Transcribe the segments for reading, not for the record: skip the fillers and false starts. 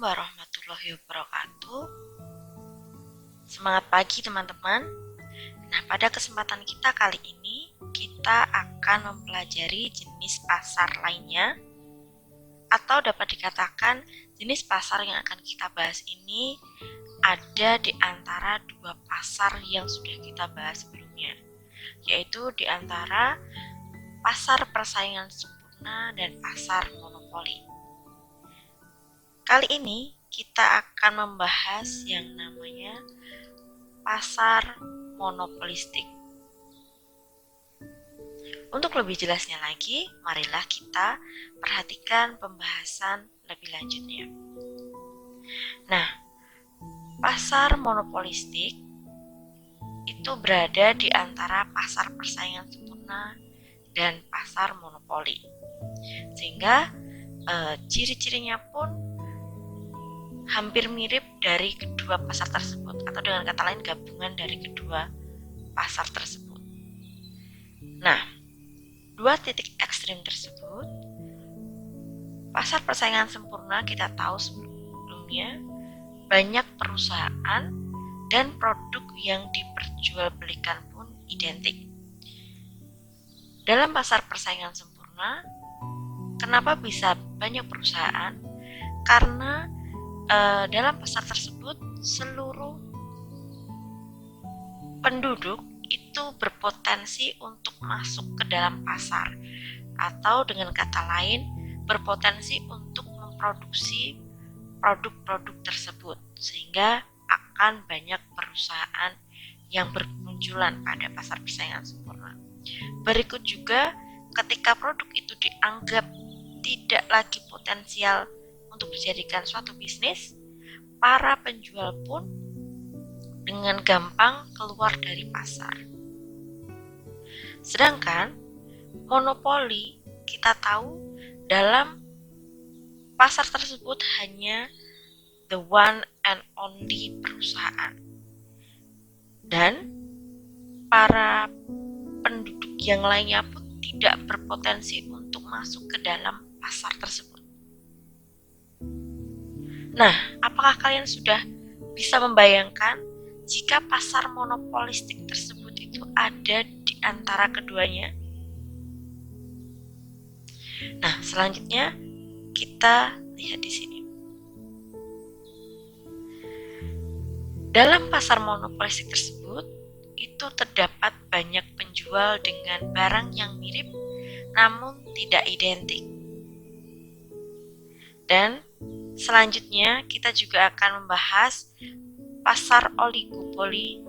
warahmatullahi wabarakatuh. Semangat pagi teman-teman. Nah, pada kesempatan kita kali ini kita akan mempelajari jenis pasar lainnya, atau dapat dikatakan jenis pasar yang akan kita bahas ini ada di antara dua pasar yang sudah kita bahas sebelumnya, yaitu di antara pasar persaingan sempurna dan pasar monopoli. Kali ini kita akan membahas yang namanya pasar monopolistik. Untuk lebih jelasnya lagi, marilah kita perhatikan pembahasan lebih lanjutnya. Nah, pasar monopolistik itu berada di antara pasar persaingan sempurna dan pasar monopoli. Sehingga ciri-cirinya pun hampir mirip dari kedua pasar tersebut, atau dengan kata lain gabungan dari kedua pasar tersebut. Nah, dua titik ekstrim tersebut, pasar persaingan sempurna kita tahu sebelumnya banyak perusahaan dan produk yang diperjualbelikan pun identik. Dalam pasar persaingan sempurna, kenapa bisa banyak perusahaan? Karena dalam pasar tersebut seluruh penduduk itu berpotensi untuk masuk ke dalam pasar, atau dengan kata lain berpotensi untuk memproduksi produk-produk tersebut, sehingga akan banyak perusahaan yang bermunculan pada pasar persaingan sempurna. Berikut juga ketika produk itu dianggap tidak lagi potensial untuk dijadikan suatu bisnis, para penjual pun dengan gampang keluar dari pasar. Sedangkan monopoli kita tahu dalam pasar tersebut hanya the one and only perusahaan, dan para penduduk yang lainnya pun tidak berpotensi untuk masuk ke dalam pasar tersebut. Nah, apakah kalian sudah bisa membayangkan jika pasar monopolistik tersebut itu ada di antara keduanya? Nah, selanjutnya kita lihat di sini. Dalam pasar monopolistik tersebut, itu terdapat banyak penjual dengan barang yang mirip namun tidak identik. Dan selanjutnya kita juga akan membahas pasar oligopoli,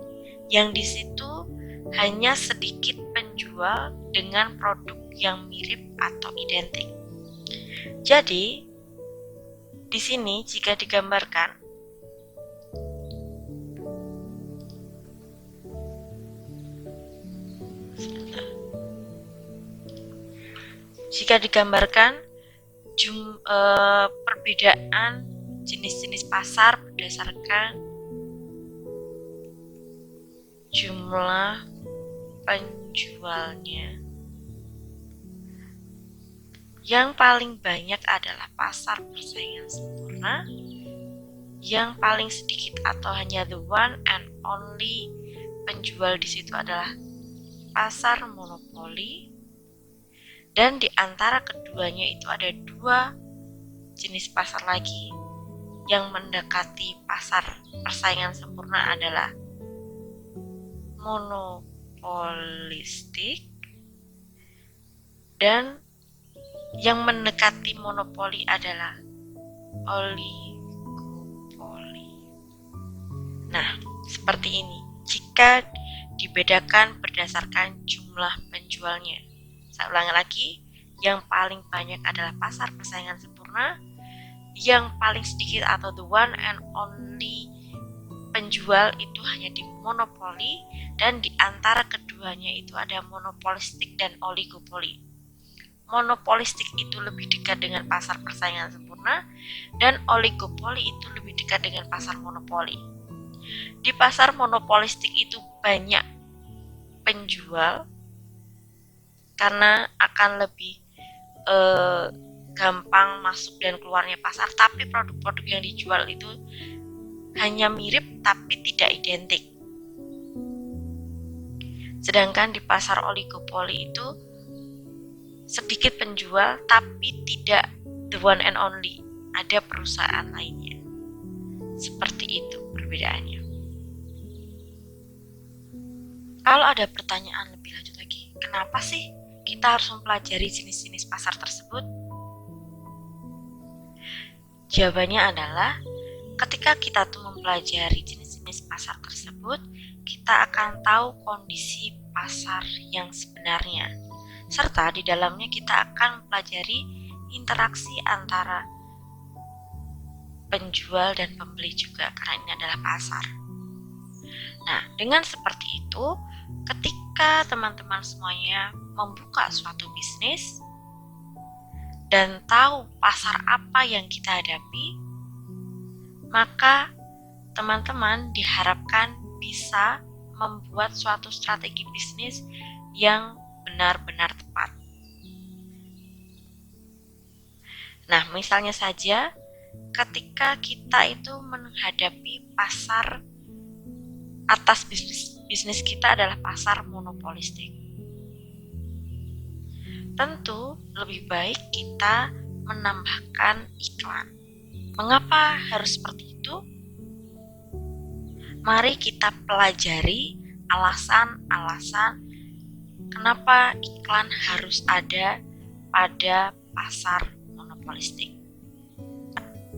yang di situ hanya sedikit penjual dengan produk yang mirip atau identik. Jadi di sini jika digambarkan, perbedaan jenis-jenis pasar berdasarkan jumlah penjualnya. Yang paling banyak adalah pasar persaingan sempurna, yang paling sedikit atau hanya the one and only penjual di situ adalah pasar monopoli. Dan di antara keduanya itu ada dua jenis pasar lagi yang mendekati pasar persaingan sempurna, adalah monopolistik, dan yang mendekati monopoli adalah oligopoli. Nah, seperti ini jika dibedakan berdasarkan jumlah penjualnya. Saya ulangi lagi, yang paling banyak adalah pasar persaingan sempurna, yang paling sedikit atau the one and only penjual itu hanya di monopoli, dan di antara keduanya itu ada monopolistik dan oligopoli. Monopolistik itu lebih dekat dengan pasar persaingan sempurna, dan oligopoli itu lebih dekat dengan pasar monopoli. Di pasar monopolistik itu banyak penjual karena akan lebih gampang masuk dan keluarnya pasar, tapi produk-produk yang dijual itu hanya mirip tapi tidak identik. Sedangkan di pasar oligopoli itu sedikit penjual tapi tidak the one and only, ada perusahaan lainnya. Seperti itu perbedaannya. Kalau ada pertanyaan lebih lanjut lagi, kenapa sih kita harus mempelajari jenis-jenis pasar tersebut? Jawabannya adalah ketika kita tuh mempelajari jenis-jenis pasar tersebut, kita akan tahu kondisi pasar yang sebenarnya. Serta di dalamnya kita akan mempelajari interaksi antara penjual dan pembeli juga, karena ini adalah pasar. Nah, dengan seperti itu, ketika teman-teman semuanya membuka suatu bisnis dan tahu pasar apa yang kita hadapi, maka teman-teman diharapkan bisa membuat suatu strategi bisnis yang benar-benar tepat. Nah, misalnya saja ketika kita itu menghadapi pasar atas bisnis kita adalah pasar monopolistik. Tentu lebih baik kita menambahkan iklan. Mengapa harus seperti itu? Mari kita pelajari alasan-alasan kenapa iklan harus ada pada pasar monopolistik.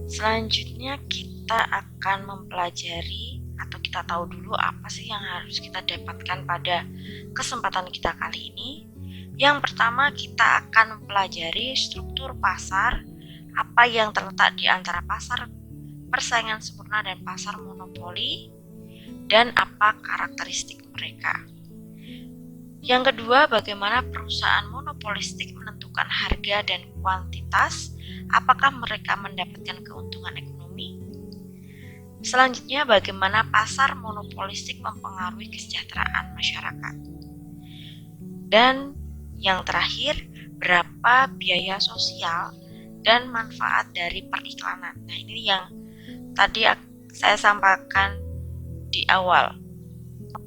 Selanjutnya kita akan mempelajari atau kita tahu dulu apa sih yang harus kita dapatkan pada kesempatan kita kali ini. Yang pertama, kita akan mempelajari struktur pasar, apa yang terletak di antara pasar persaingan sempurna dan pasar monopoli, dan apa karakteristik mereka. Yang kedua, bagaimana perusahaan monopolistik menentukan harga dan kuantitas, apakah mereka mendapatkan keuntungan ekonomi. Selanjutnya, bagaimana pasar monopolistik mempengaruhi kesejahteraan masyarakat. Dan yang terakhir, berapa biaya sosial dan manfaat dari periklanan. Nah, ini yang tadi saya sampaikan di awal.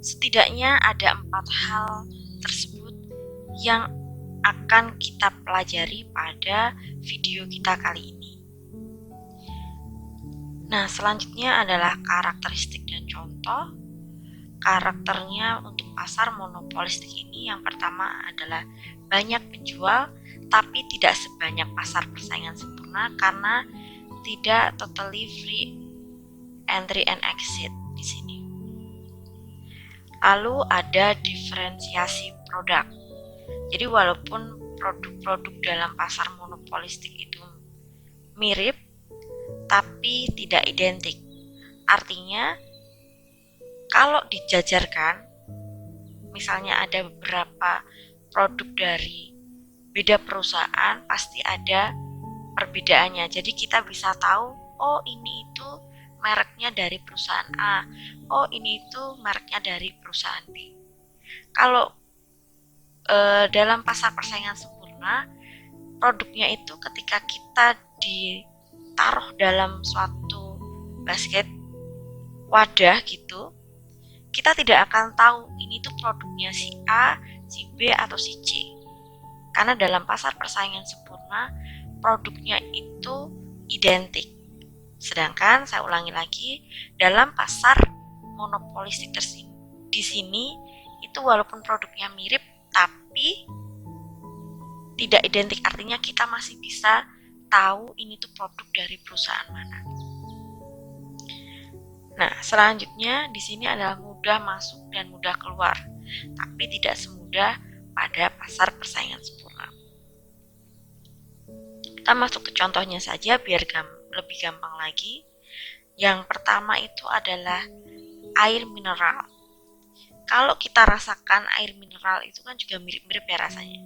Setidaknya ada 4 hal tersebut yang akan kita pelajari pada video kita kali ini. Nah, selanjutnya adalah karakteristik dan contoh. Karakternya untuk pasar monopolistik ini yang pertama adalah banyak penjual tapi tidak sebanyak pasar persaingan sempurna karena tidak totally free entry and exit di sini. Lalu ada diferensiasi produk. Jadi walaupun produk-produk dalam pasar monopolistik itu mirip tapi tidak identik. Artinya kalau dijajarkan, misalnya ada beberapa produk dari beda perusahaan, pasti ada perbedaannya. Jadi kita bisa tahu, oh ini itu mereknya dari perusahaan A, oh ini itu mereknya dari perusahaan B. Kalau dalam pasar persaingan sempurna, produknya itu ketika kita ditaruh dalam suatu basket wadah gitu, kita tidak akan tahu ini tuh produknya si A, si B, atau si C. Karena dalam pasar persaingan sempurna, produknya itu identik. Sedangkan, saya ulangi lagi, dalam pasar monopolistik di sini, itu walaupun produknya mirip, tapi tidak identik. Artinya kita masih bisa tahu ini tuh produk dari perusahaan mana. Nah, selanjutnya di sini adalah mudah masuk dan mudah keluar, tapi tidak semudah pada pasar persaingan sempurna. Kita masuk ke contohnya saja biar lebih gampang lagi. Yang pertama itu adalah air mineral. Kalau kita rasakan air mineral itu kan juga mirip-mirip ya rasanya.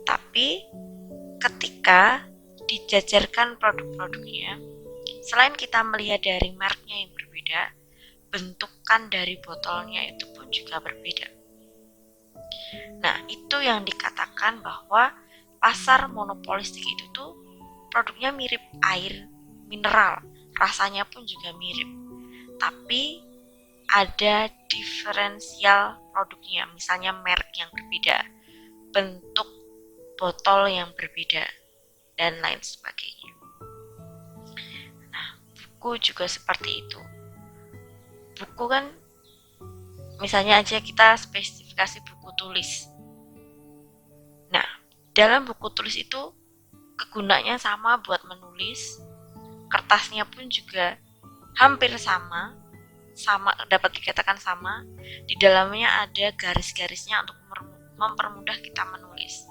Tapi ketika dijajarkan produk-produknya, selain kita melihat dari mereknya yang berbeda, bentukan dari botolnya itu pun juga berbeda. Nah, itu yang dikatakan bahwa pasar monopolistik itu tuh produknya mirip air mineral, rasanya pun juga mirip, tapi ada diferensial produknya, misalnya merek yang berbeda, bentuk botol yang berbeda, dan lain sebagainya. Nah, buku juga seperti itu. Buku kan, misalnya aja kita spesifikasi buku tulis. Nah, dalam buku tulis itu kegunaannya sama buat menulis, kertasnya pun juga hampir sama dapat dikatakan sama. Di dalamnya ada garis-garisnya untuk mempermudah kita menulis.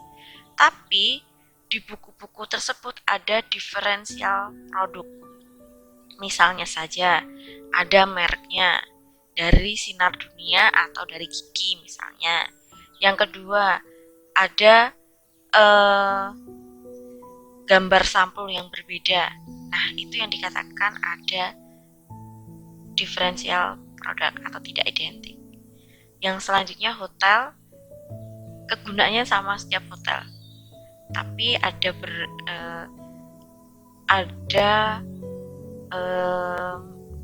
Tapi di buku-buku tersebut ada diferensial produk. Misalnya saja ada mereknya dari Sinar Dunia atau dari Gigi misalnya. Yang kedua ada gambar sampul yang berbeda. Nah, itu yang dikatakan ada diferensial produk atau tidak identik. Yang selanjutnya hotel, kegunaannya sama setiap hotel, tapi ada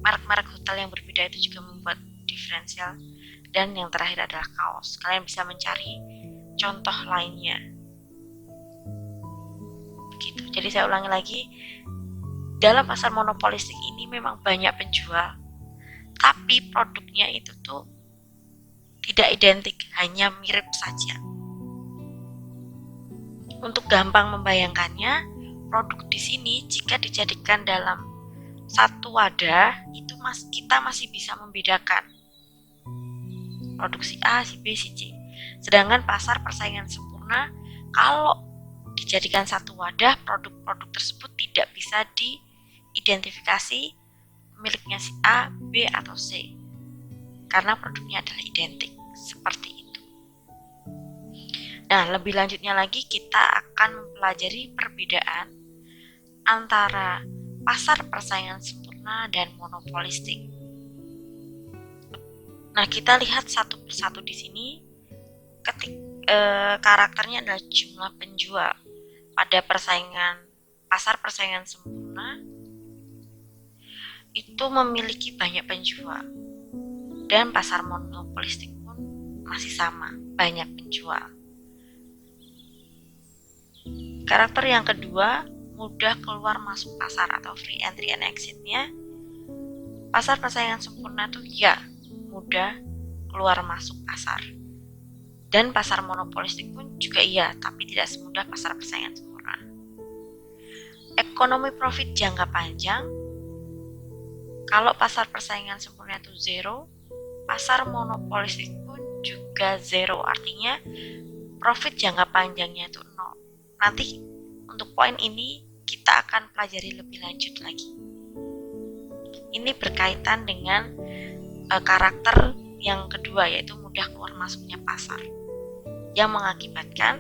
merek-merek hotel yang berbeda, itu juga membuat diferensial. Dan yang terakhir adalah kaos. Kalian bisa mencari contoh lainnya. Begitu. Jadi saya ulangi lagi, dalam pasar monopolistik ini memang banyak penjual, tapi produknya itu tuh tidak identik, hanya mirip saja. Untuk gampang membayangkannya, produk di sini jika dijadikan dalam satu wadah, itu kita masih bisa membedakan produk si A, si B, si C. Sedangkan pasar persaingan sempurna, kalau dijadikan satu wadah, produk-produk tersebut tidak bisa diidentifikasi miliknya si A, B, atau C, karena produknya adalah identik. Seperti itu. Nah, lebih lanjutnya lagi kita akan mempelajari perbedaan antara pasar persaingan sempurna dan monopolistik. Nah, kita lihat satu persatu di sini. Karakternya adalah jumlah penjual. Pada pasar persaingan sempurna itu memiliki banyak penjual, dan pasar monopolistik pun masih sama, banyak penjual. Karakter yang kedua, mudah keluar masuk pasar atau free entry and exit-nya. Pasar persaingan sempurna itu ya mudah keluar masuk pasar, dan pasar monopolistik pun juga iya, tapi tidak semudah pasar persaingan sempurna. Ekonomi profit jangka panjang, kalau pasar persaingan sempurna itu zero, pasar monopolistik pun juga zero, artinya profit jangka panjangnya itu nol. Nanti untuk poin ini kita akan pelajari lebih lanjut lagi. Ini berkaitan dengan karakter yang kedua, yaitu mudah keluar masuknya pasar, yang mengakibatkan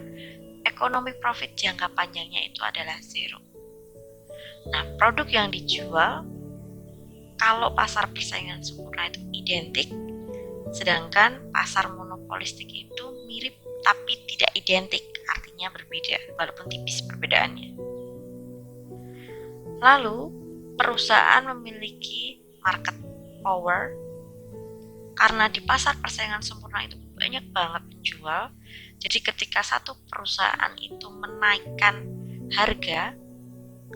ekonomi profit jangka panjangnya itu adalah zero. Nah, produk yang dijual kalau pasar persaingan sempurna itu identik, sedangkan pasar monopolistik itu mirip tapi tidak identik, artinya berbeda walaupun tipis perbedaannya. Lalu, perusahaan memiliki market power. Karena di pasar persaingan sempurna itu banyak banget penjual, jadi ketika satu perusahaan itu menaikkan harga,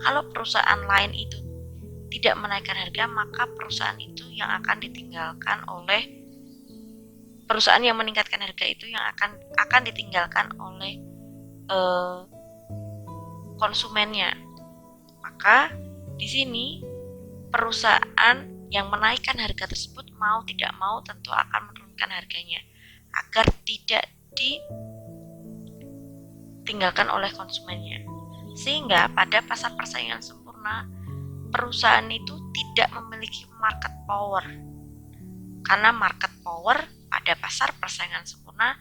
kalau perusahaan lain itu tidak menaikkan harga, maka perusahaan itu yang akan ditinggalkan oleh perusahaan yang meningkatkan harga itu yang akan ditinggalkan oleh konsumennya. Maka di sini perusahaan yang menaikkan harga tersebut mau tidak mau tentu akan menurunkan harganya agar tidak ditinggalkan oleh konsumennya. Sehingga pada pasar persaingan sempurna, perusahaan itu tidak memiliki market power. Karena market power pada pasar persaingan sempurna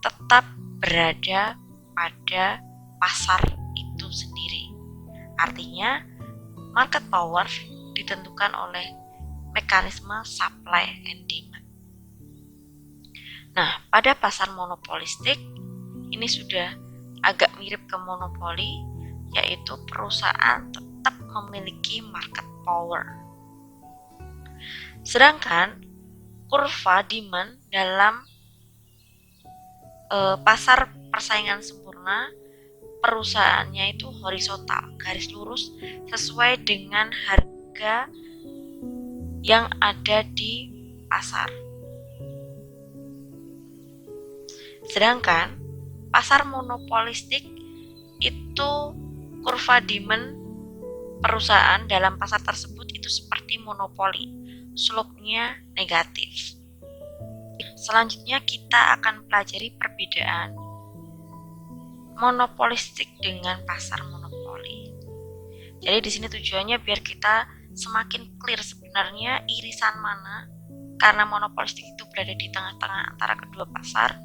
tetap berada pada pasar itu sendiri. Artinya market power ditentukan oleh mekanisme supply and demand. Nah, pada pasar monopolistik ini sudah agak mirip ke monopoli, yaitu perusahaan tetap memiliki market power. Sedangkan kurva demand dalam pasar persaingan sempurna, perusahaannya itu horizontal, garis lurus sesuai dengan harga yang ada di pasar. Sedangkan pasar monopolistik itu kurva demand perusahaan dalam pasar tersebut itu seperti monopoli, slope-nya negatif. Selanjutnya kita akan pelajari perbedaan monopolistik dengan pasar monopoli. Jadi di sini tujuannya biar kita semakin clear sebenarnya irisan mana, karena monopolistik itu berada di tengah-tengah antara kedua pasar,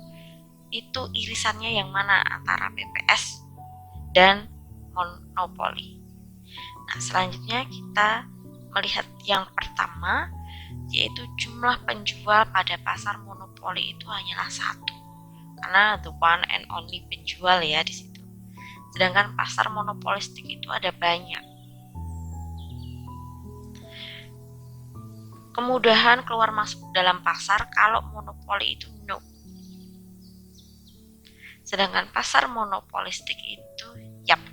itu irisannya yang mana antara PPS dan monopoli. Nah, selanjutnya kita melihat yang pertama, yaitu jumlah penjual pada pasar monopoli itu hanyalah satu, karena the one and only penjual ya di situ. Sedangkan pasar monopolistik itu ada banyak. Kemudahan keluar masuk dalam pasar kalau monopoli itu no. Sedangkan pasar monopolistik itu yap,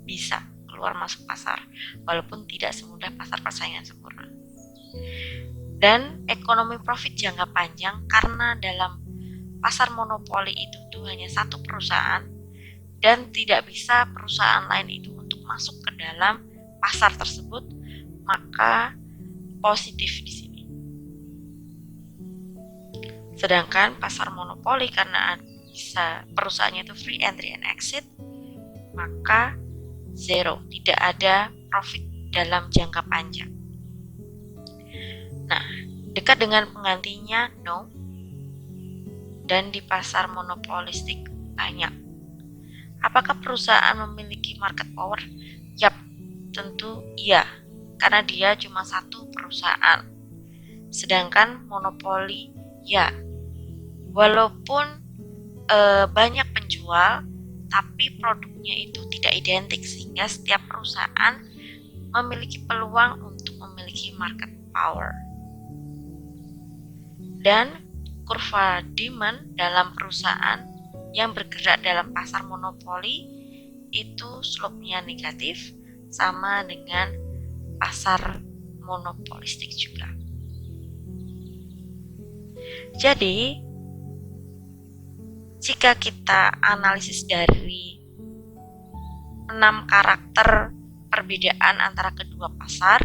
bisa keluar masuk pasar walaupun tidak semudah pasar persaingan sempurna. Dan ekonomi profit jangka panjang karena dalam pasar monopoli itu tuh hanya satu perusahaan dan tidak bisa perusahaan lain itu untuk masuk ke dalam pasar tersebut, maka positif di sini. Sedangkan pasar monopoli karena bisa perusahaannya itu free entry and exit, maka zero, tidak ada profit dalam jangka panjang. Nah, dekat dengan penggantinya no, dan di pasar monopolistik banyak. Apakah perusahaan memiliki market power? Yap, tentu iya, karena dia cuma satu perusahaan. Sedangkan monopoli ya, walaupun banyak penjual, tapi produknya itu tidak identik sehingga setiap perusahaan memiliki peluang untuk memiliki market power. Dan kurva demand dalam perusahaan yang bergerak dalam pasar monopoli itu slope-nya negatif, sama dengan pasar monopolistik juga. Jadi, jika kita analisis dari 6 karakter perbedaan antara kedua pasar,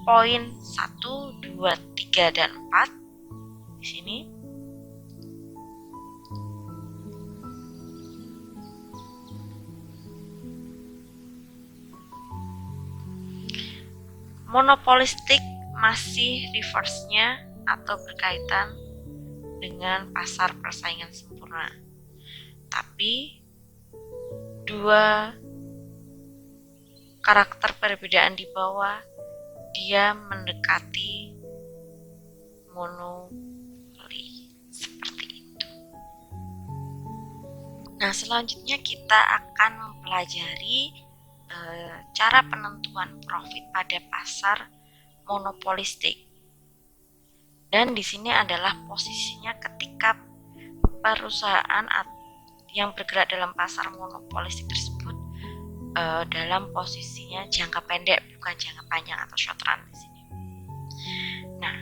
poin 1, 2, 3, dan 4 di sini. Monopolistik masih reverse-nya atau berkaitan dengan pasar persaingan sempurna. Tapi dua karakter perbedaan di bawah dia mendekati monopoli seperti itu. Nah, selanjutnya kita akan mempelajari cara penentuan profit pada pasar monopolistik. Dan di sini adalah posisinya ketika perusahaan yang bergerak dalam pasar monopolistik tersebut dalam posisinya jangka pendek, bukan jangka panjang atau short run di sini. Nah,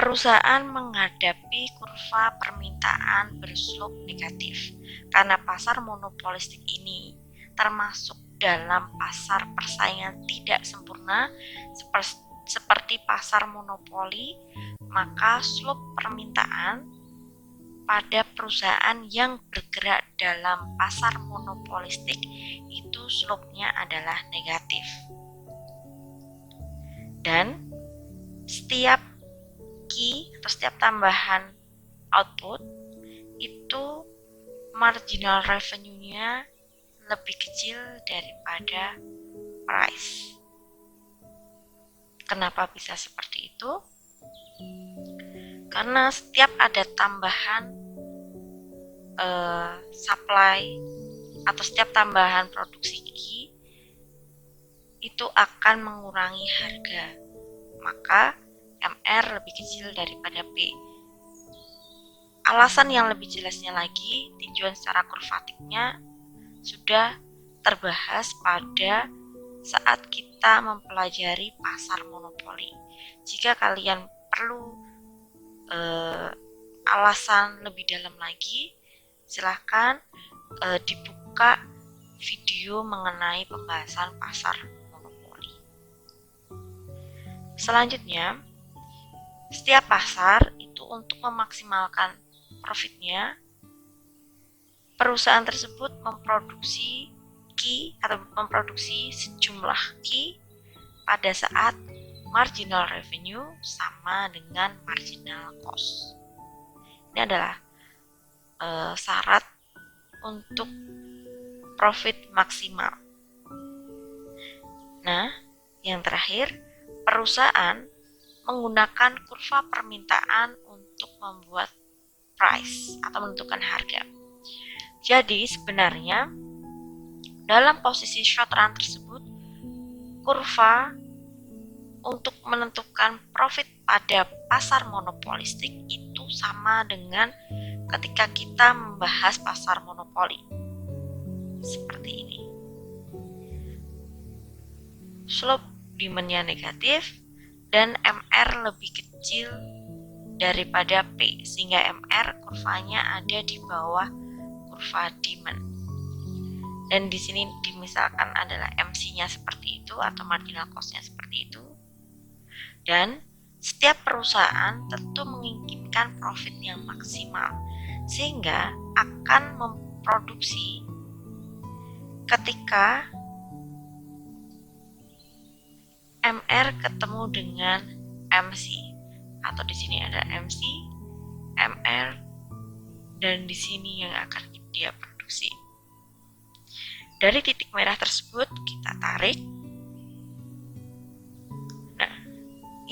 perusahaan menghadapi kurva permintaan berslope negatif karena pasar monopolistik ini termasuk dalam pasar persaingan tidak sempurna seperti pasar monopoli, maka slope permintaan pada perusahaan yang bergerak dalam pasar monopolistik itu slope-nya adalah negatif. Dan setiap key atau setiap tambahan output itu marginal revenue-nya lebih kecil daripada price. Kenapa bisa seperti itu? Karena setiap ada tambahan supply atau setiap tambahan produksi Q itu akan mengurangi harga, maka MR lebih kecil daripada P. Alasan yang lebih jelasnya lagi, tinjauan secara kurvatiknya sudah terbahas pada saat kita mempelajari pasar monopoli. Jika kalian perlu alasan lebih dalam lagi, silahkan dibuka video mengenai pembahasan pasar monopoli. Selanjutnya, setiap pasar itu untuk memaksimalkan profitnya, perusahaan tersebut memproduksi Q atau memproduksi sejumlah Q pada saat marginal revenue sama dengan marginal cost. Ini adalah syarat untuk profit maksimal. Nah, yang terakhir, perusahaan menggunakan kurva permintaan untuk membuat price atau menentukan harga. Jadi sebenarnya dalam posisi short run tersebut, kurva untuk menentukan profit pada pasar monopolistik itu sama dengan ketika kita membahas pasar monopoli. Seperti ini. Slope demand-nya negatif dan MR lebih kecil daripada P, sehingga MR kurvanya ada di bawah kurva demand. Dan di sini dimisalkan adalah MC-nya seperti itu atau marginal cost-nya seperti itu. Dan setiap perusahaan tentu menginginkan profit yang maksimal, sehingga akan memproduksi ketika MR ketemu dengan MC, atau di sini ada MC, MR, dan di sini yang akan dia produksi. Dari titik merah tersebut kita tarik. Nah,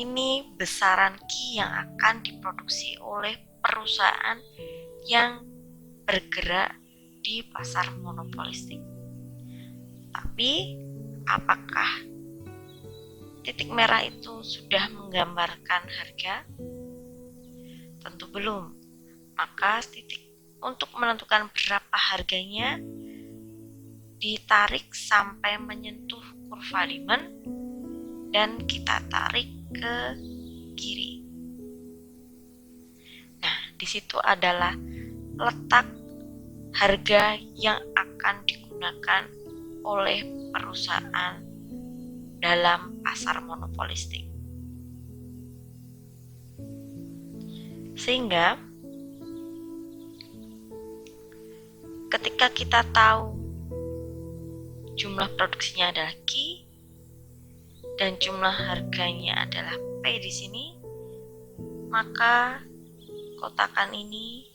ini besaran Q yang akan diproduksi oleh perusahaan yang bergerak di pasar monopolistik. Tapi apakah titik merah itu sudah menggambarkan harga? Tentu belum. Maka titik untuk menentukan berapa harganya ditarik sampai menyentuh kurva demand dan kita tarik ke kiri. Nah, di situ adalah letak harga yang akan digunakan oleh perusahaan dalam pasar monopolistik. Sehingga ketika kita tahu jumlah produksinya adalah Q dan jumlah harganya adalah P di sini, maka kotakan ini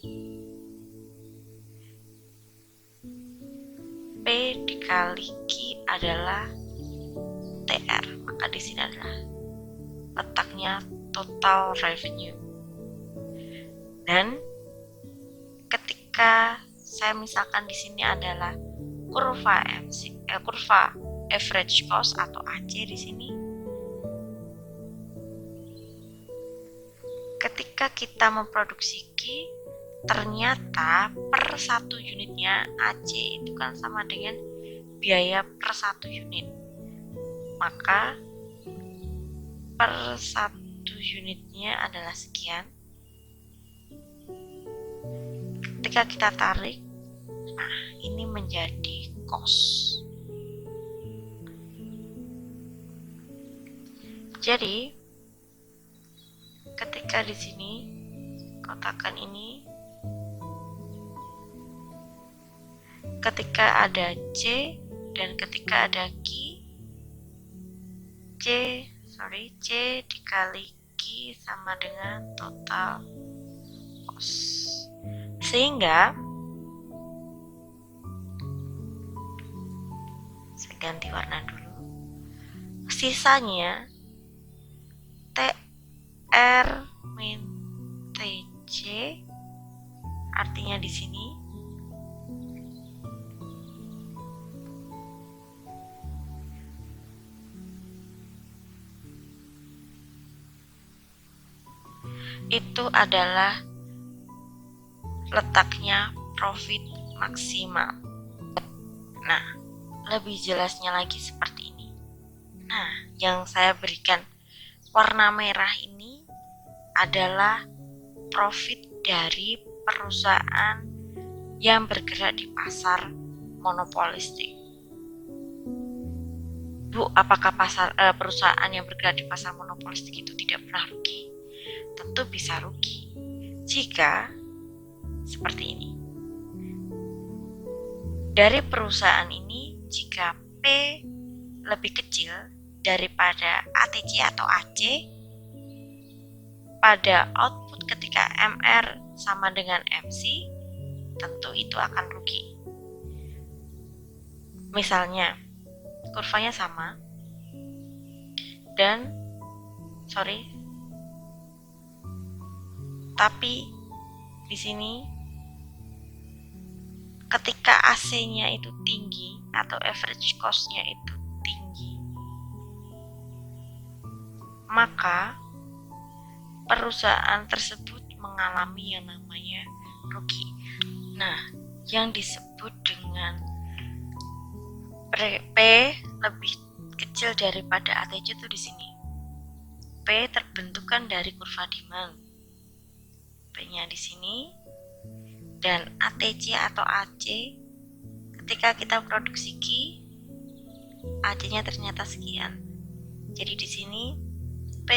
P dikali Q adalah TR, maka di sini adalah letaknya total revenue. Dan ketika saya misalkan di sini adalah kurva kurva average cost atau AC di sini, ketika kita memproduksi Q, ternyata per satu unitnya AC itu kan sama dengan biaya per satu unit. Maka per satu unitnya adalah sekian. Ketika kita tarik, nah ini menjadi cost. Jadi ketika di sini kotakan ini, ketika ada C dan ketika ada Q, C dikali Q sama dengan total cost. Sehingga saya ganti warna dulu. Sisanya TR min TC, artinya di sini itu adalah letaknya profit maksimal. Nah, lebih jelasnya lagi seperti ini. Nah, yang saya berikan warna merah ini adalah profit dari perusahaan yang bergerak di pasar monopolistik. Bu, apakah perusahaan yang bergerak di pasar monopolistik itu tidak pernah rugi? Tentu bisa rugi jika seperti ini. Dari perusahaan ini, jika P lebih kecil daripada ATC atau AC, pada output ketika MR sama dengan MC, tentu itu akan rugi. Misalnya, kurvanya sama, tapi di sini ketika AC-nya itu tinggi atau average cost-nya itu tinggi, maka perusahaan tersebut mengalami yang namanya rugi. Nah, yang disebut dengan P lebih kecil daripada ATC itu di sini. P terbentukkan dari kurva demand. P-nya di sini. Dan ATC atau AC, ketika kita produksi Q, AC-nya ternyata sekian. Jadi di sini P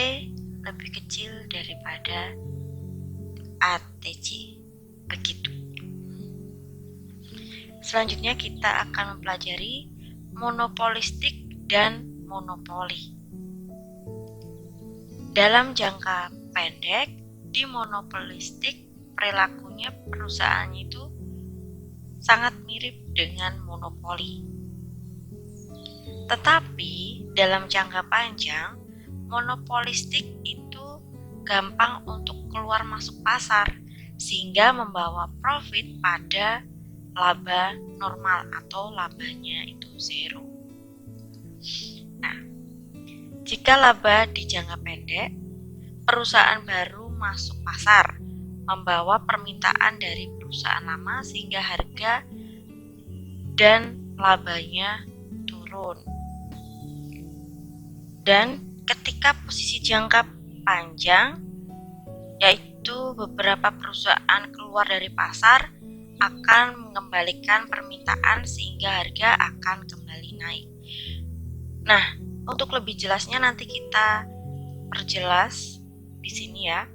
lebih kecil daripada ATC. Begitu. Selanjutnya kita akan mempelajari monopolistik dan monopoli. Dalam jangka pendek, di monopolistik perilakunya perusahaan itu sangat mirip dengan monopoli. Tetapi dalam jangka panjang, monopolistik itu gampang untuk keluar masuk pasar sehingga membawa profit pada laba normal atau labanya itu zero. Nah, jika laba di jangka pendek, perusahaan baru masuk pasar membawa permintaan dari perusahaan lama sehingga harga dan labanya turun. Dan ketika posisi jangka panjang, yaitu beberapa perusahaan keluar dari pasar, akan mengembalikan permintaan sehingga harga akan kembali naik. Nah, untuk lebih jelasnya nanti kita perjelas di sini ya.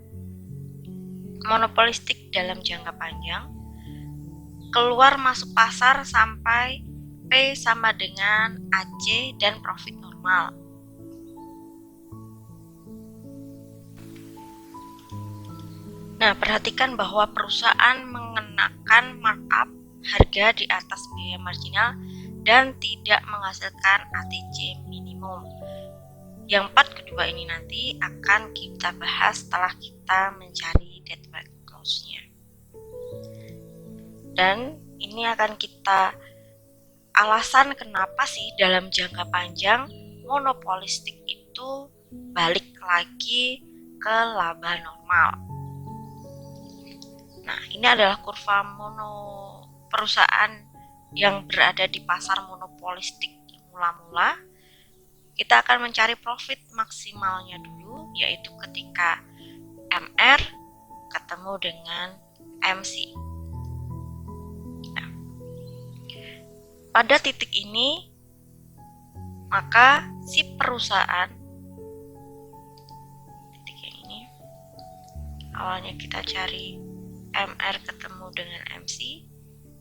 Monopolistik dalam jangka panjang, keluar masuk pasar sampai P sama dengan AC dan profit normal. Nah, perhatikan bahwa perusahaan mengenakan markup harga di atas biaya marginal dan tidak menghasilkan ATC minimum. Yang part kedua ini nanti akan kita bahas setelah kita mencari deadback clause-nya. Dan ini akan kita alasan kenapa sih dalam jangka panjang monopolistik itu balik lagi ke laba normal. Nah, ini adalah kurva perusahaan yang berada di pasar monopolistik mula-mula. Kita akan mencari profit maksimalnya dulu, yaitu ketika MR ketemu dengan MC. Nah, pada titik ini, maka si perusahaan, titik yang ini, awalnya kita cari MR ketemu dengan MC,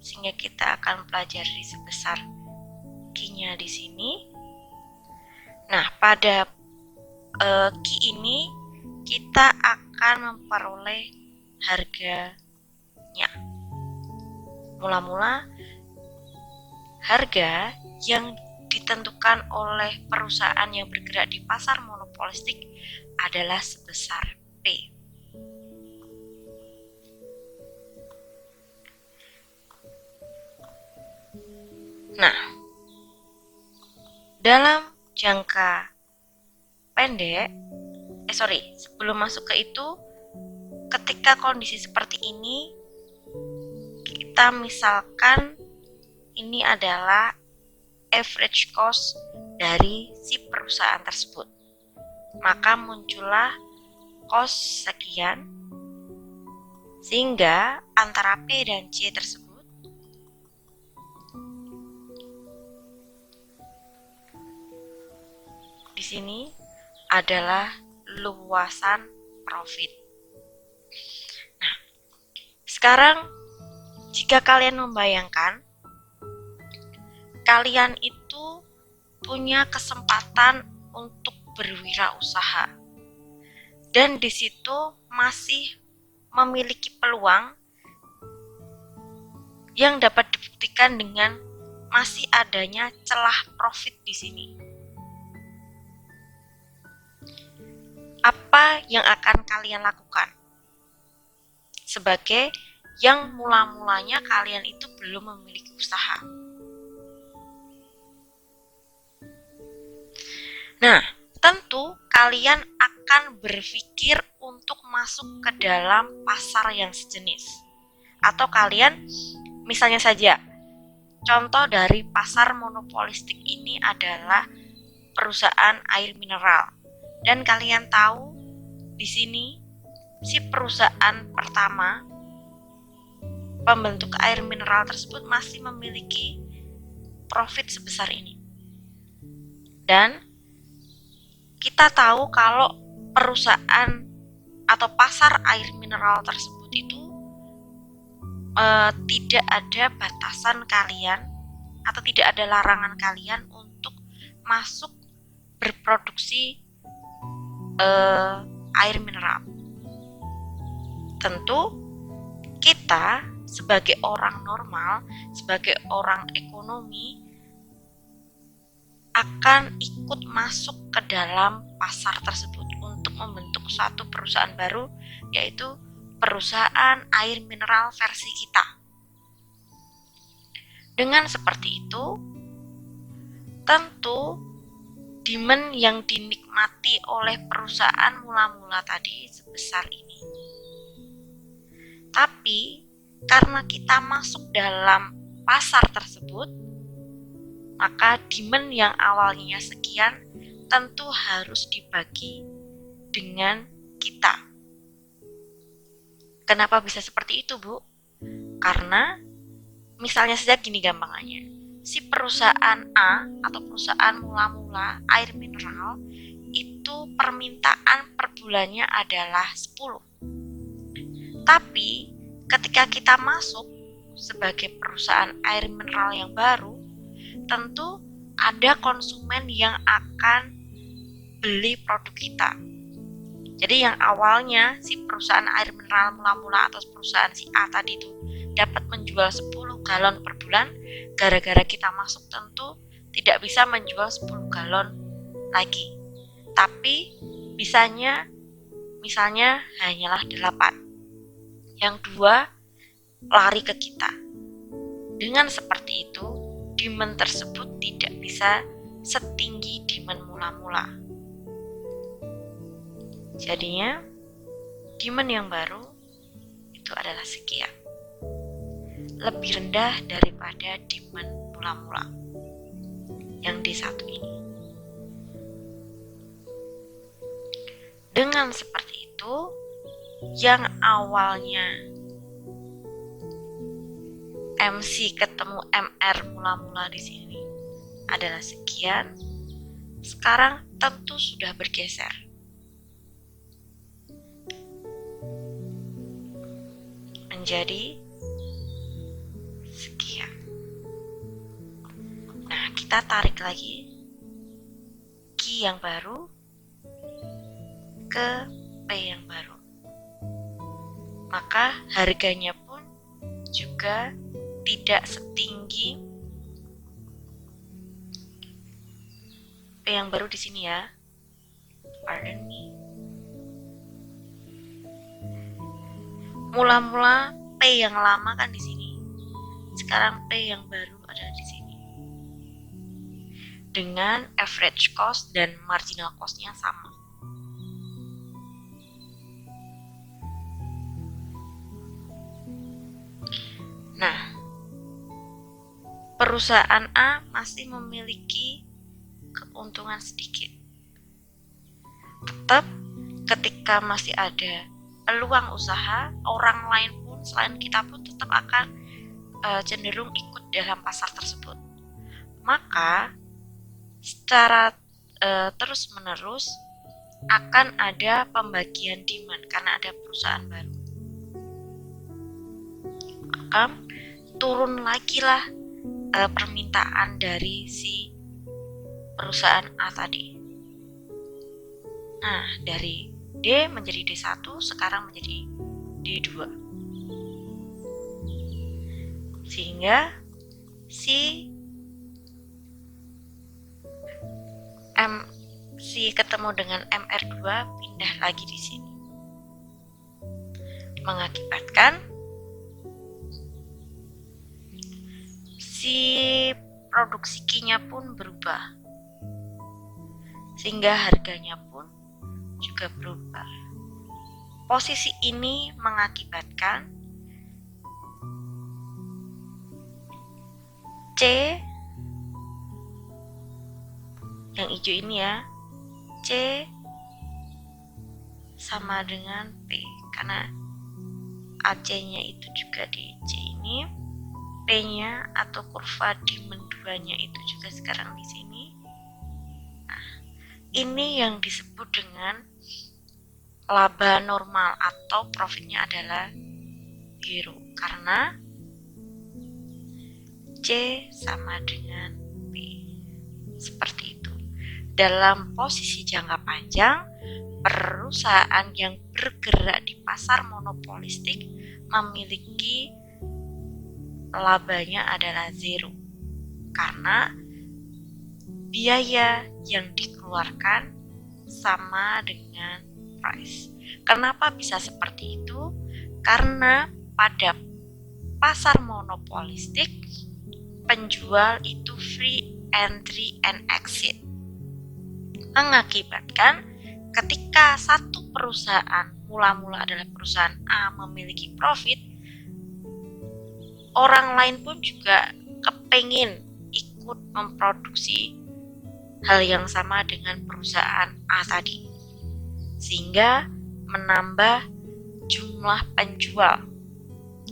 sehingga kita akan pelajari sebesar Q-nya di sini. Nah, pada Q ini kita akan memperoleh harganya. Mula-mula harga yang ditentukan oleh perusahaan yang bergerak di pasar monopolistik adalah sebesar P. Nah, dalam jangka pendek, sebelum masuk ke itu, ketika kondisi seperti ini, kita misalkan ini adalah average cost dari si perusahaan tersebut, maka muncullah cost sekian, sehingga antara P dan C tersebut di sini adalah luasan profit. Nah, sekarang jika kalian membayangkan, kalian itu punya kesempatan untuk berwirausaha, dan di situ masih memiliki peluang yang dapat dibuktikan dengan masih adanya celah profit di sini. Apa yang akan kalian lakukan? Sebagai yang mula-mulanya kalian itu belum memiliki usaha. Nah, tentu kalian akan berpikir untuk masuk ke dalam pasar yang sejenis. Atau kalian, misalnya saja, contoh dari pasar monopolistik ini adalah perusahaan air mineral. Dan kalian tahu di sini si perusahaan pertama pembentuk air mineral tersebut masih memiliki profit sebesar ini. Dan kita tahu kalau perusahaan atau pasar air mineral tersebut itu tidak ada batasan kalian atau tidak ada larangan kalian untuk masuk berproduksi air mineral. Tentu kita sebagai orang normal, sebagai orang ekonomi, akan ikut masuk ke dalam pasar tersebut untuk membentuk suatu perusahaan baru, yaitu perusahaan air mineral versi kita. Dengan seperti itu, tentu demand yang dinikmati oleh perusahaan mula-mula tadi sebesar ini. Tapi karena kita masuk dalam pasar tersebut, maka demand yang awalnya sekian tentu harus dibagi dengan kita. Kenapa bisa seperti itu, Bu? Karena misalnya saja gini gampangannya. Si perusahaan A atau perusahaan mula-mula air mineral itu permintaan per bulannya adalah 10. Tapi ketika kita masuk sebagai perusahaan air mineral yang baru, tentu ada konsumen yang akan beli produk kita. Jadi yang awalnya si perusahaan air mineral mula-mula atau perusahaan si A tadi itu dapat menjual 10 galon per bulan, gara-gara kita masuk tentu tidak bisa menjual 10 galon lagi. Tapi misalnya hanyalah 8. Yang 2 lari ke kita. Dengan seperti itu, demand tersebut tidak bisa setinggi demand mula-mula. Jadinya, demand yang baru itu adalah sekian. Lebih rendah daripada demand mula-mula yang D1 ini. Dengan seperti itu, yang awalnya MC ketemu MR mula-mula di sini adalah sekian, sekarang tentu sudah bergeser. Menjadi sekian. Nah, kita tarik lagi Q yang baru ke P yang baru. Maka harganya pun juga tidak setinggi P yang baru di sini ya. Pardon me. Mula-mula P yang lama kan di sini. Sekarang P yang baru ada di sini. Dengan average cost dan marginal cost-nya sama. perusahaan A masih memiliki keuntungan sedikit. Tetap ketika masih ada peluang usaha, orang lain pun selain kita pun tetap akan cenderung ikut dalam pasar tersebut. Maka secara terus-menerus akan ada pembagian demand karena ada perusahaan baru. Akan turun lagi lah permintaan dari si perusahaan A tadi. Nah, dari D menjadi D1, sekarang menjadi D2. Sehingga si ketemu dengan MR2 pindah lagi di sini. Mengakibatkan si produksi Q-nya pun berubah. Sehingga harganya pun juga berubah. Posisi ini mengakibatkan C yang hijau ini ya, C sama dengan P karena AC-nya itu juga di C ini, P-nya atau kurva demand 2-nya itu juga sekarang di sini. Nah, ini yang disebut dengan laba normal atau profitnya adalah zero karena C sama dengan P. Seperti itu. Dalam posisi jangka panjang, perusahaan yang bergerak di pasar monopolistik memiliki labanya adalah zero karena biaya yang dikeluarkan sama dengan price. Kenapa bisa seperti itu? Karena pada pasar monopolistik penjual itu free entry and exit, mengakibatkan ketika satu perusahaan mula-mula adalah perusahaan A memiliki profit, orang lain pun juga kepengin ikut memproduksi hal yang sama dengan perusahaan A tadi, sehingga menambah jumlah penjual.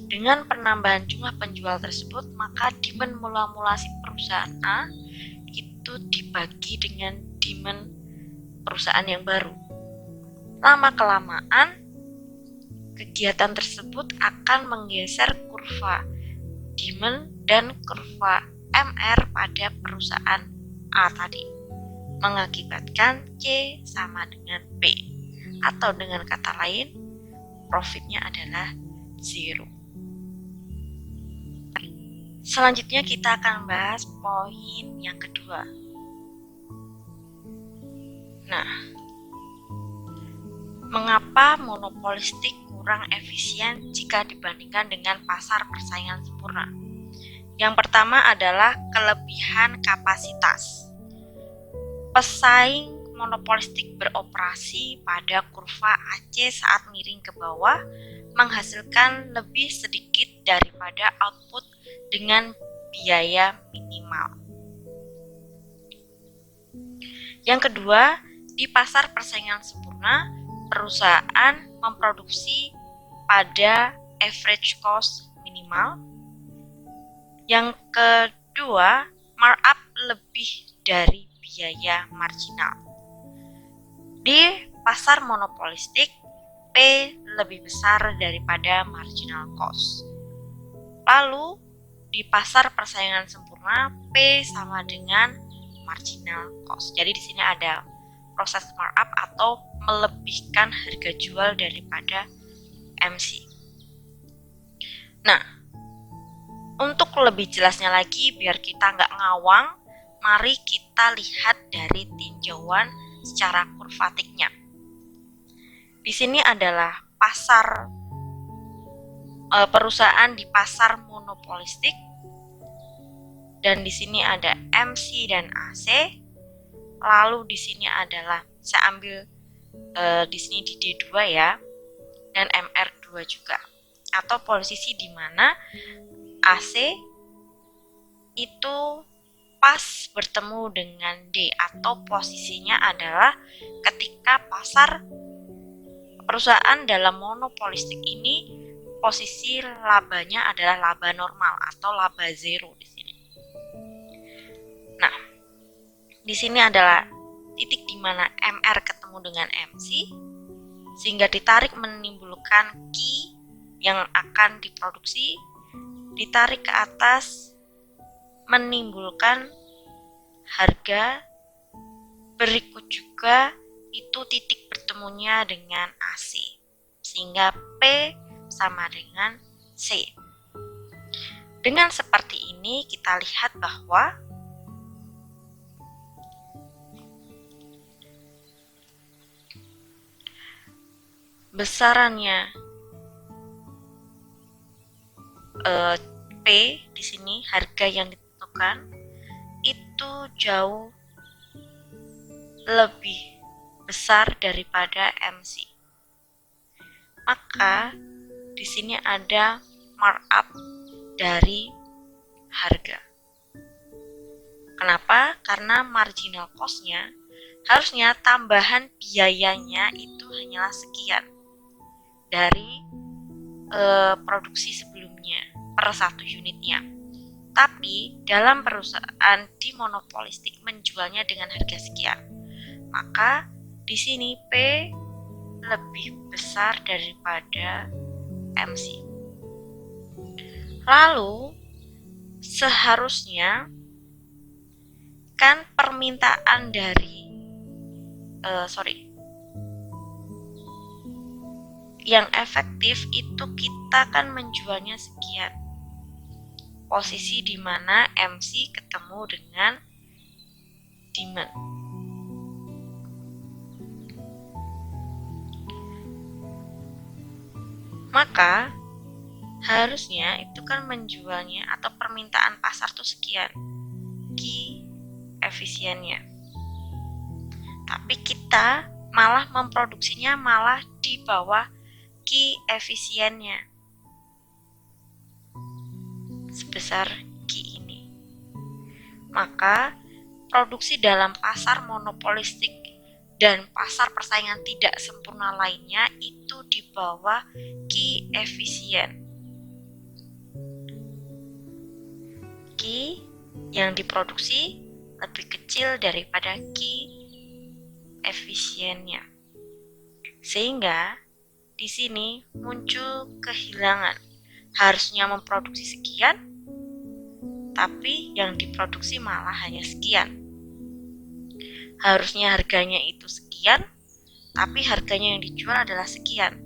Dengan penambahan jumlah penjual tersebut, maka demand mula-mula si perusahaan A itu dibagi dengan demand perusahaan yang baru. Lama-kelamaan, kegiatan tersebut akan menggeser kurva demand dan kurva MR pada perusahaan A tadi, mengakibatkan C sama dengan P, atau dengan kata lain, profitnya adalah zero. Selanjutnya kita akan bahas poin yang kedua. Nah, mengapa monopolistik kurang efisien jika dibandingkan dengan pasar persaingan sempurna? Yang pertama adalah kelebihan kapasitas. Pesaing monopolistik beroperasi pada kurva AC saat miring ke bawah, menghasilkan lebih sedikit daripada output dengan biaya minimal. Yang kedua, di pasar persaingan sempurna, perusahaan memproduksi pada average cost minimal. Yang kedua, markup lebih dari biaya marginal. Di pasar monopolistik, P lebih besar daripada marginal cost. Lalu, di pasar persaingan sempurna, P sama dengan marginal cost. Jadi di sini ada proses markup atau melebihkan harga jual daripada MC. Nah, untuk lebih jelasnya lagi, biar kita nggak ngawang, mari kita lihat dari tinjauan secara kurvatiknya. Di sini adalah pasar perusahaan di pasar monopolistik, dan di sini ada MC dan AC. Lalu di sini adalah saya ambil di sini di D2 ya, dan MR2 juga, atau posisi di mana AC itu pas bertemu dengan D, atau posisinya adalah ketika perusahaan dalam monopolistik ini posisi labanya adalah laba normal atau laba zero di sini. Nah, di sini adalah titik di mana MR ketemu dengan MC sehingga ditarik menimbulkan Q yang akan diproduksi, ditarik ke atas menimbulkan harga, berikut juga itu titik bertemunya dengan AC sehingga P sama dengan C. Dengan seperti ini kita lihat bahwa besarannya P di sini, harga yang ditentukan itu jauh lebih besar daripada MC. Maka di sini ada markup dari harga. Kenapa? Karena marginal cost-nya harusnya tambahan biayanya itu hanyalah sekian dari produksi sebelumnya per satu unitnya. Tapi dalam perusahaan di monopolistik menjualnya dengan harga sekian, maka di sini P lebih besar daripada MC. Lalu seharusnya kan permintaan dari yang efektif itu kita kan menjualnya sekian. Posisi di mana MC ketemu dengan demand. Maka harusnya itu kan menjualnya atau permintaan pasar tuh sekian, Q efisiennya. Tapi kita malah memproduksinya malah di bawah Q efisiennya sebesar Q ini. Maka produksi dalam pasar monopolistik dan pasar persaingan tidak sempurna lainnya itu di bawah Q efisien. Q yang diproduksi lebih kecil daripada Q efisiennya. Sehingga di sini muncul kehilangan. Harusnya memproduksi sekian, tapi yang diproduksi malah hanya sekian. Harusnya harganya itu sekian, tapi harganya yang dijual adalah sekian.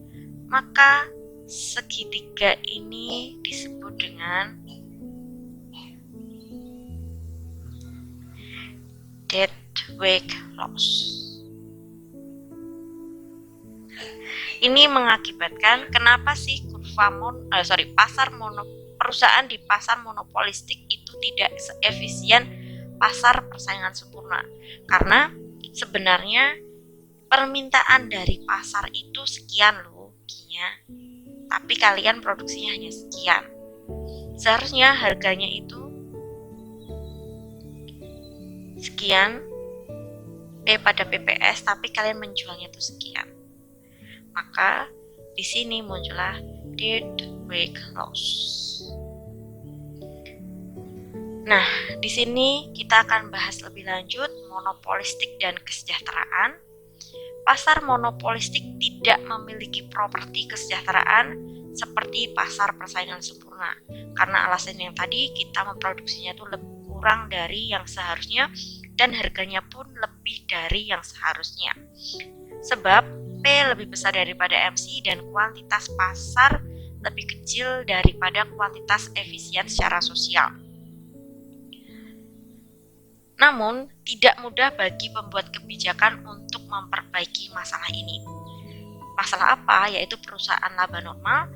Maka segitiga ini disebut dengan deadweight loss. Ini mengakibatkan kenapa sih perusahaan di pasar monopolistik itu tidak seefisien pasar persaingan sempurna. Karena sebenarnya permintaan dari pasar itu sekian loh, tapi kalian produksinya hanya sekian. Seharusnya harganya itu sekian P pada PPS, tapi kalian menjualnya itu sekian. Maka di sini muncullah deadweight loss. Nah, di sini kita akan bahas lebih lanjut monopolistik dan kesejahteraan. Pasar monopolistik tidak memiliki properti kesejahteraan seperti pasar persaingan sempurna. Karena alasan yang tadi, kita memproduksinya itu lebih kurang dari yang seharusnya dan harganya pun lebih dari yang seharusnya. Sebab P lebih besar daripada MC dan kuantitas pasar lebih kecil daripada kuantitas efisien secara sosial. Namun, tidak mudah bagi pembuat kebijakan untuk memperbaiki masalah ini. Masalah apa? Yaitu perusahaan laba normal,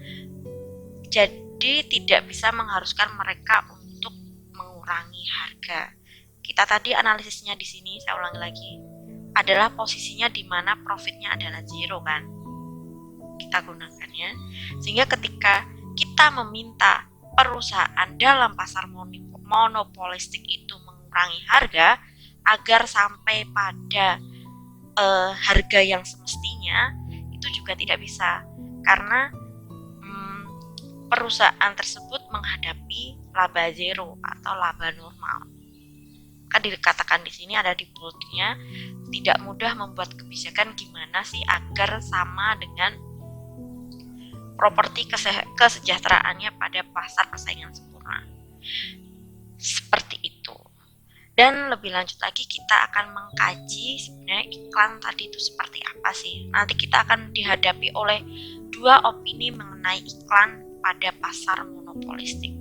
jadi tidak bisa mengharuskan mereka untuk mengurangi harga. Kita tadi analisisnya di sini, saya ulangi lagi, adalah posisinya di mana profitnya adalah zero kan. Kita gunakan ya. Sehingga ketika kita meminta perusahaan dalam pasar monopolistik itu mengurangi harga agar sampai pada harga yang semestinya, itu juga tidak bisa, karena perusahaan tersebut menghadapi laba zero atau laba normal. Kan dikatakan di sini ada di boldnya, tidak mudah membuat kebijakan gimana sih agar sama dengan properti kesejahteraannya pada pasar persaingan sempurna. Seperti itu. Dan lebih lanjut lagi kita akan mengkaji sebenarnya iklan tadi itu seperti apa sih. Nanti kita akan dihadapi oleh dua opini mengenai iklan pada pasar monopolistik.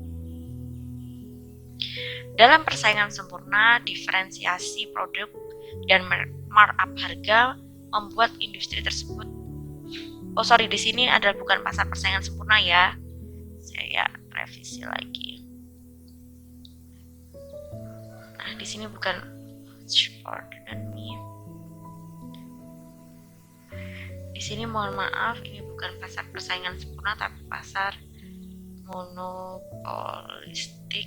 Dalam persaingan sempurna, diferensiasi produk dan markup harga membuat industri tersebut. Di sini adalah bukan pasar persaingan sempurna ya. Saya revisi lagi. Nah, di sini bukan Di sini mohon maaf, ini bukan pasar persaingan sempurna tapi pasar monopolistik.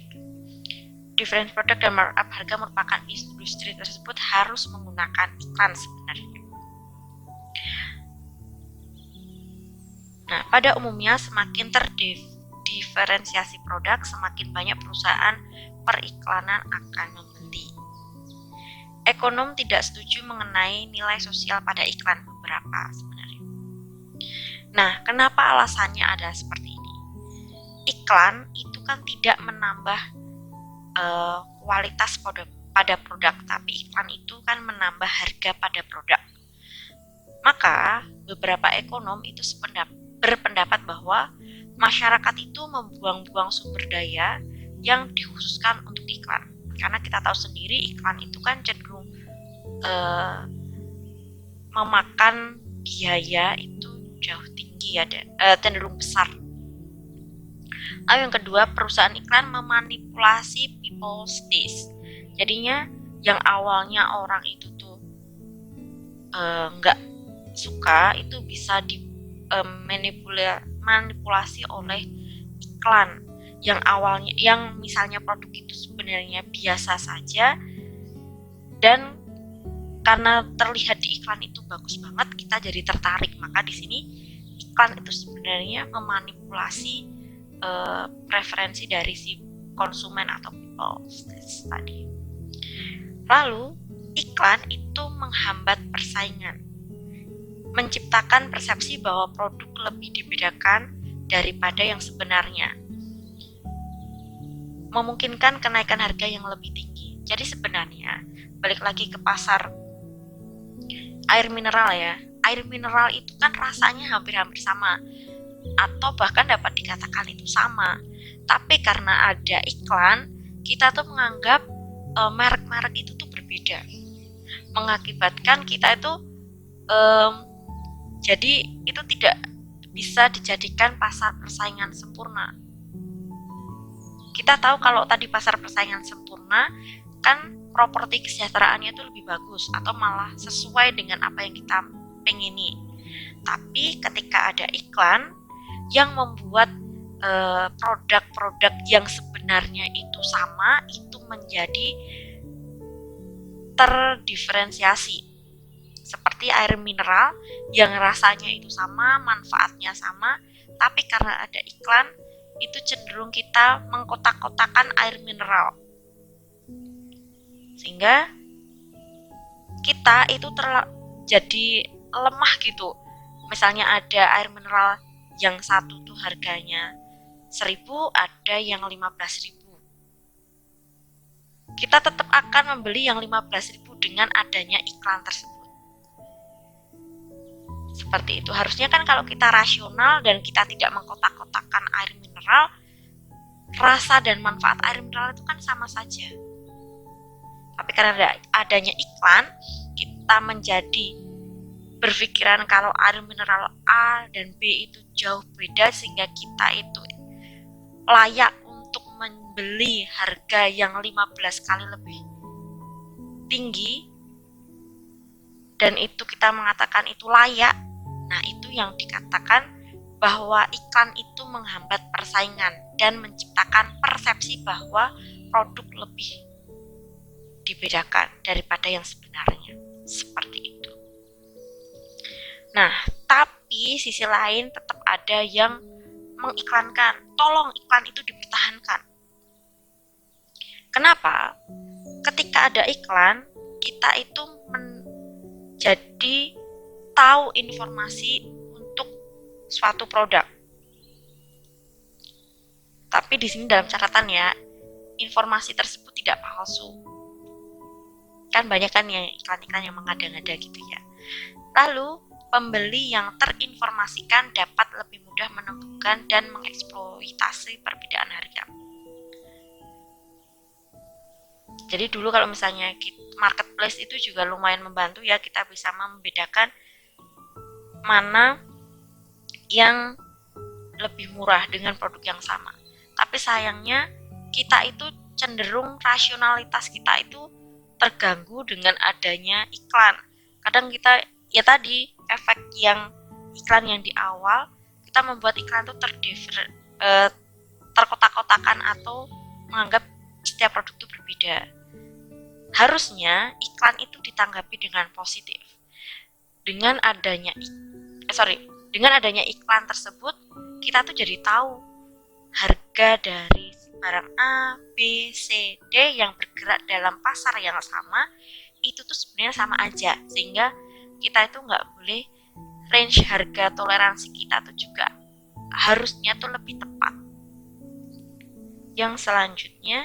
Diferensi produk dan markup harga merupakan industri tersebut harus menggunakan iklan sebenarnya. Nah, pada umumnya semakin terdiferensiasi produk, semakin banyak perusahaan periklanan akan membeli. Ekonom tidak setuju mengenai nilai sosial pada iklan beberapa sebenarnya. Nah, kenapa alasannya ada seperti ini? Iklan itu kan tidak menambah kualitas pada produk, tapi iklan itu kan menambah harga pada produk. Maka beberapa ekonom itu berpendapat bahwa masyarakat itu membuang-buang sumber daya yang dikhususkan untuk iklan. Karena kita tahu sendiri iklan itu kan cenderung memakan biaya itu jauh tinggi ya, cenderung besar. Lalu yang kedua, perusahaan iklan memanipulasi people's taste. Jadinya yang awalnya orang itu tuh nggak suka itu bisa dimanipulasi oleh iklan. Yang misalnya produk itu sebenarnya biasa saja, dan karena terlihat di iklan itu bagus banget, kita jadi tertarik. Maka di sini iklan itu sebenarnya memanipulasi preferensi dari si konsumen atau people tadi. Lalu iklan itu menghambat persaingan, menciptakan persepsi bahwa produk lebih dibedakan daripada yang sebenarnya, memungkinkan kenaikan harga yang lebih tinggi. Jadi sebenarnya balik lagi ke pasar air mineral ya, air mineral itu kan rasanya hampir-hampir sama, atau bahkan dapat dikatakan itu sama, tapi karena ada iklan, kita tuh menganggap merek-merek itu tuh berbeda, mengakibatkan kita itu jadi itu tidak bisa dijadikan pasar persaingan sempurna. Kita tahu kalau tadi pasar persaingan sempurna kan properti kesejahteraannya itu lebih bagus atau malah sesuai dengan apa yang kita pengini. Tapi ketika ada iklan yang membuat produk-produk yang sebenarnya itu sama, itu menjadi terdiferensiasi. Seperti air mineral yang rasanya itu sama, manfaatnya sama, tapi karena ada iklan, itu cenderung kita mengkotak-kotakan air mineral. Sehingga kita itu jadi lemah gitu. Misalnya ada air mineral yang satu tuh harganya 1.000, ada yang 15.000. Kita tetap akan membeli yang 15.000 dengan adanya iklan tersebut. Seperti itu. Harusnya kan kalau kita rasional dan kita tidak mengkotak-kotakan air mineral, rasa dan manfaat air mineral itu kan sama saja. Tapi karena adanya iklan, kita menjadi berpikiran kalau air mineral A dan B itu jauh beda, sehingga kita itu layak untuk membeli harga yang 15 kali lebih tinggi, dan itu kita mengatakan itu layak. Nah, itu yang dikatakan bahwa iklan itu menghambat persaingan dan menciptakan persepsi bahwa produk lebih dibedakan daripada yang sebenarnya. Seperti itu. Nah, tapi sisi lain tetap ada yang mengiklankan, tolong iklan itu dipertahankan. Kenapa? Ketika ada iklan, kita itu menjadi tahu informasi untuk suatu produk. Tapi di sini dalam catatan ya, informasi tersebut tidak palsu. Kan banyak kan yang iklan-iklan yang mengada-ngada gitu ya. Lalu pembeli yang terinformasikan dapat lebih mudah menentukan dan mengeksploitasi perbedaan harga. Jadi dulu kalau misalnya marketplace itu juga lumayan membantu ya, kita bisa membedakan mana yang lebih murah dengan produk yang sama. Tapi sayangnya kita itu cenderung rasionalitas kita itu terganggu dengan adanya iklan. Kadang kita ya tadi efek yang iklan yang di awal, kita membuat iklan itu terkotak-kotakan atau menganggap setiap produk itu berbeda. Harusnya iklan itu ditanggapi dengan positif. Dengan adanya iklan tersebut, kita tuh jadi tahu harga dari barang A, B, C, D yang bergerak dalam pasar yang sama itu tuh sebenarnya sama aja, sehingga kita itu nggak boleh range harga toleransi kita tuh juga harusnya tuh lebih tepat. Yang selanjutnya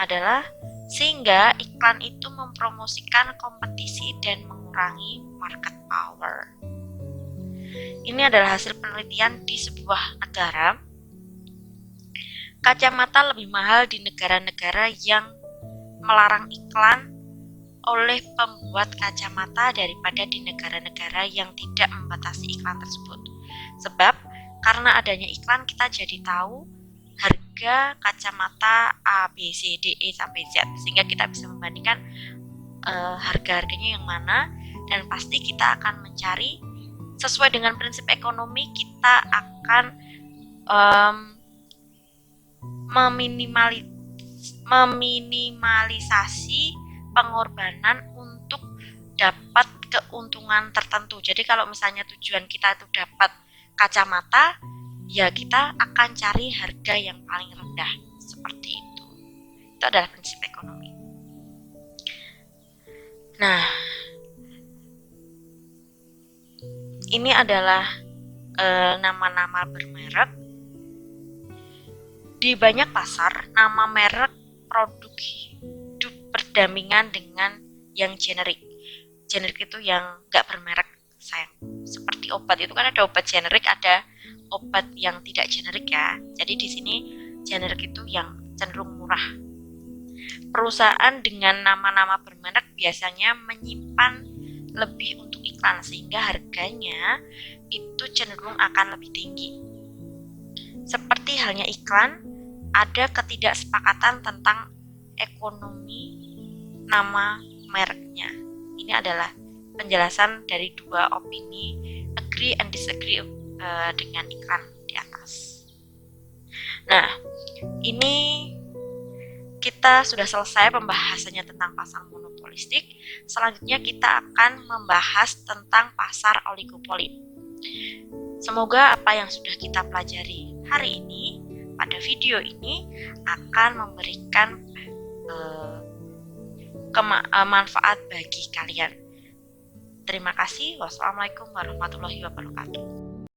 adalah sehingga iklan itu mempromosikan kompetisi dan mengurangi market power. Ini adalah hasil penelitian di sebuah negara. Kacamata lebih mahal di negara-negara yang melarang iklan oleh pembuat kacamata daripada di negara-negara yang tidak membatasi iklan tersebut. Sebab karena adanya iklan kita jadi tahu harga kacamata A, B, C, D, E sampai Z, sehingga kita bisa membandingkan harga-harganya yang mana, dan pasti kita akan mencari sesuai dengan prinsip ekonomi. Kita akan meminimalisasi pengorbanan untuk dapat keuntungan tertentu. Jadi kalau misalnya tujuan kita itu dapat kacamata, ya kita akan cari harga yang paling rendah. Seperti itu. Itu adalah prinsip ekonomi. Nah, ini adalah nama-nama bermerek. Di banyak pasar, nama merek produk hidup berdampingan dengan yang generik. Generik itu yang nggak bermerek, sayang. Seperti obat itu kan ada obat generik, ada obat yang tidak generik ya. Jadi di sini generik itu yang cenderung murah. Perusahaan dengan nama-nama bermerek biasanya menyimpan lebih untuk iklan, sehingga harganya itu cenderung akan lebih tinggi. Seperti halnya iklan, ada ketidaksepakatan tentang ekonomi nama mereknya. Ini adalah penjelasan dari dua opini, agree and disagree dengan iklan di atas. Nah, ini kita sudah selesai pembahasannya tentang pasar monopolistik. Selanjutnya kita akan membahas tentang pasar oligopoli. Semoga apa yang sudah kita pelajari hari ini pada video ini akan memberikan manfaat bagi kalian. Terima kasih. Wassalamualaikum warahmatullahi wabarakatuh.